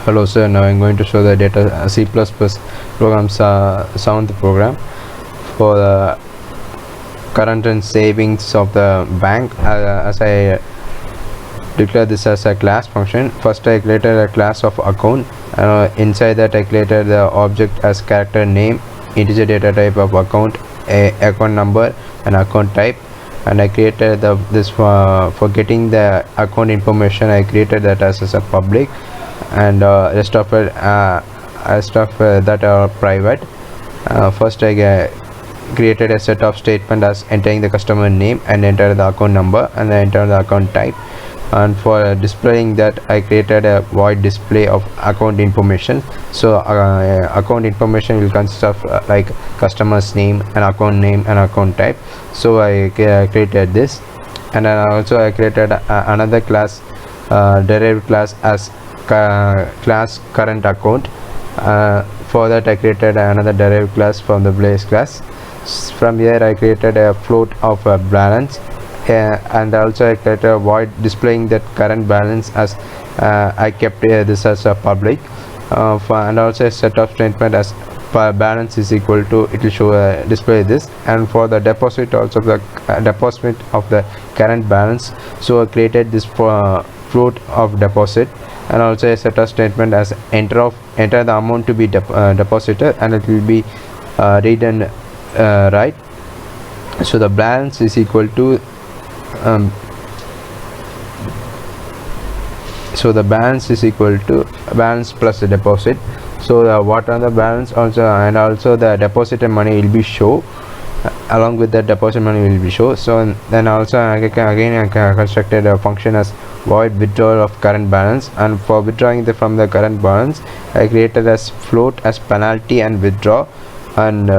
Hello sir, now I'm going to show the data C++ program 7th program for the current and savings of the bank. As I declare this as a class function, first I created a class of account. Inside that I created the object as character name, integer data type of account, account number and account type. And I created this for getting the account information. I created that as a public, and rest of it that are private. First I created a set of statement as entering the customer name and enter the account number and enter the account type. And for displaying that I created a void display of account information. So account information will consist of like customer's name and account type. So I created this, and then also I created another class, derived class as class current account. For that I created another derived class from the base class. From here I created a float of balance, and also I created a void displaying that current balance as I kept this as a public, and also a set of statement as balance is equal to, it will show display this. And for the deposit also, the deposit of the current balance, so I created this float of deposit, and also a set of statement as enter the amount to be deposited, and it will be read and write. So the balance is equal to so the balance is equal to balance plus the deposit. So what are the balance also, and also the deposited money will be show, along with the deposit money will be show. So then also I constructed a function as void withdrawal of current balance, and for withdrawing from the current balance I created as float as penalty and withdraw. And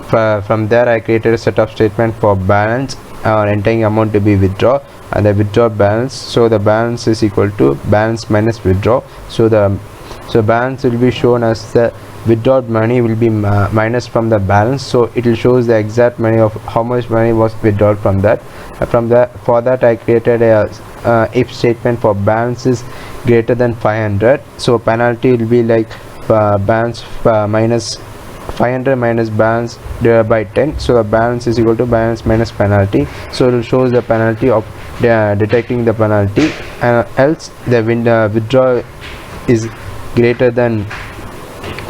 from there I created a set of statement for balance or entering amount to be withdraw and the withdraw balance. So the balance is equal to balance minus withdraw. So balance will be shown as the withdrawed money will be minus from the balance, so it will shows the exact money of how much money was withdrawn from that. For that I created a if statement for balance is greater than 500. So penalty will be like balance minus 500 minus balance divided by 10. So the balance is equal to balance minus penalty. So it will shows the penalty of detecting the penalty, and else the withdrawal is greater than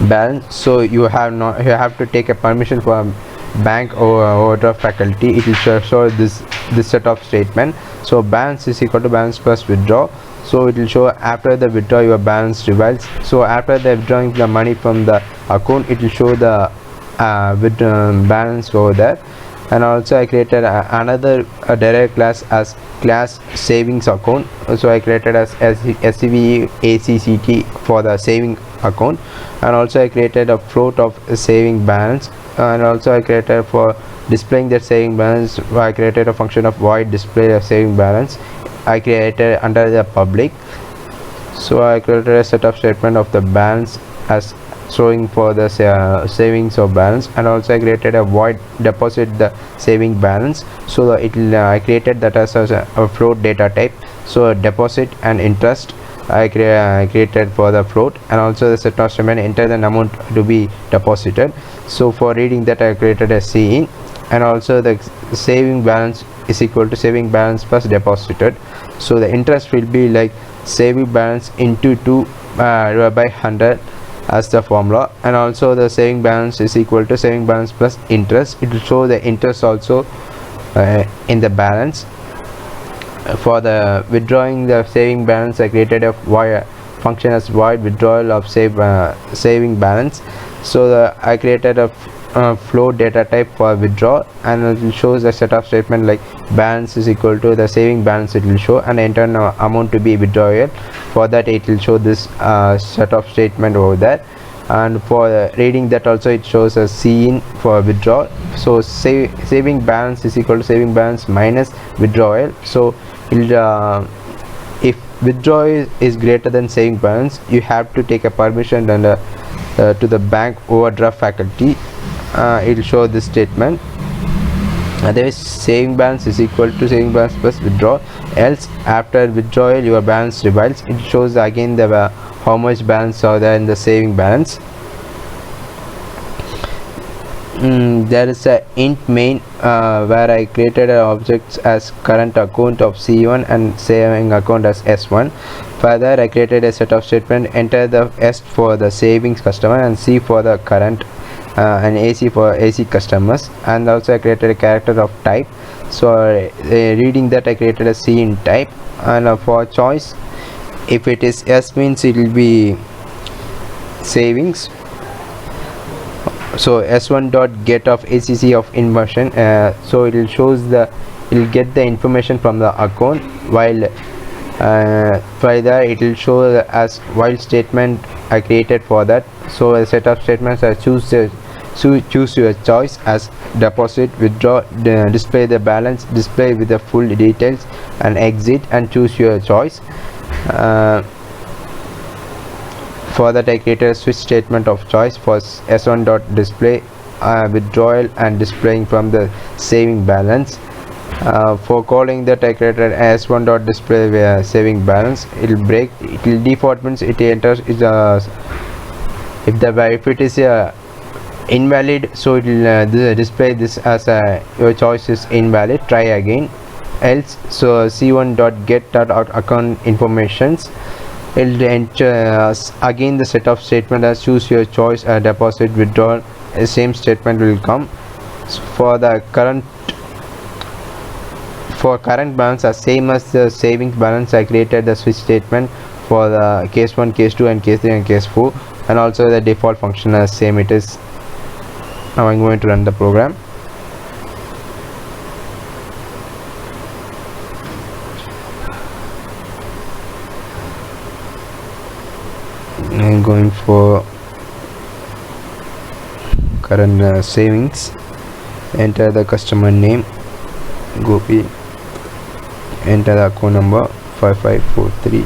balance. So you have to take a permission from bank or overdraft faculty. It will show this set of statement. So balance is equal to balance plus withdraw. So it will show after the withdraw your balance reviles. So after the withdrawing the money from the account, it will show the balance over there. And also I created another derived class as class savings account. So I created as SCVACCT for the saving account, and also I created a float of saving balance, and also I created for displaying that saving balance I created a function of void display of saving balance. I created under the public. So I created a set of statement of the balance as showing for the savings of balance, and also I created a void deposit the saving balance. So I created that as a float data type. So deposit and interest I created for the float, and also the set of statement enter the amount to be deposited. So for reading that I created a cin, and also the saving balance is equal to saving balance plus deposited. So the interest will be like saving balance into 2 divided by 100 as the formula, and also the saving balance is equal to saving balance plus interest. It will show the interest also in the balance. For the withdrawing the saving balance I created a function as void withdrawal of saving balance. So I created a float data type for withdraw, and it will shows a set of statement like balance is equal to the saving balance it will show, and enter amount to be withdrawal. For that it will show this set of statement over there. And for reading that also it shows a cin for withdraw. So saving balance is equal to saving balance minus withdrawal. So if withdrawal is greater than saving balance, you have to take a permission and to the bank overdraft faculty. It will show this statement. Otherwise saving balance is equal to saving balance plus withdraw, else after withdrawal your balance reviles. It shows again the how much balance are there in the saving balance. There is a int main where I created an object as current account of C1 and saving account as S1. Further, I created a set of statement, enter the S for the savings customer and C for the current and AC for AC customers, and also I created a character of type. So reading that, I created a C in type, and for choice, if it is S means it will be savings. So S1 dot get of ACC of inversion, so it will get the information from the account, while further it will show as while statement I created for that. So a set of statements I choose your choice as deposit, withdraw, display the balance, display with the full details, and exit, and choose your choice. For that I created a switch statement of choice for S1 dot display withdrawal and displaying from the saving balance. For calling that I created S1 dot display saving balance. It will break, it will default means it enters is if it is invalid, so it will display this as your choice is invalid, try again. Else, so C1 dot get dot out account informations, it will enter again the set of statement as choose your choice, deposit, withdrawal, same statement will come. So for the current balance as same as the savings balance, I created the switch statement for the case 1, case 2 and case 3 and case 4, and also the default function as same it is. Now I'm going to run the program. I'm going for current savings, enter the customer name Gopi, enter the account number 5543,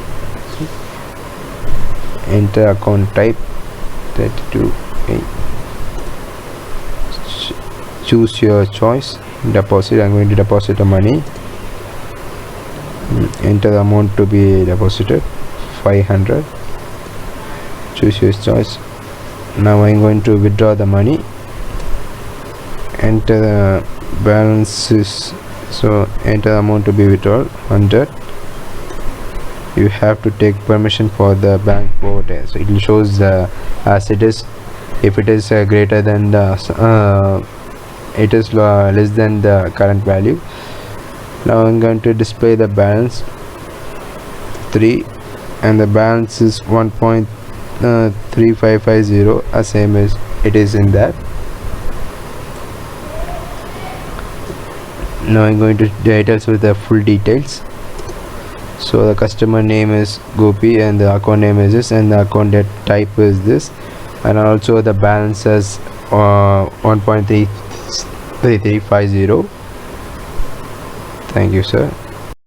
enter account type 32, choose your choice, deposit, I'm going to deposit the money, enter the amount to be deposited 500, choose your choice. Now I'm going to withdraw the money, enter the balances, so enter the amount to be withdrawn 100. You have to take permission for the bank over there, so it will shows as it is. If it is greater than the it is less than the current value. Now I'm going to display the balance 3 and the balance is 1.3550 as same as it is in that. Now I'm going to details with the full details. So the customer name is Gopi and the account name is this, and the account type is this, and also the balance is 1.3350. Thank you, sir.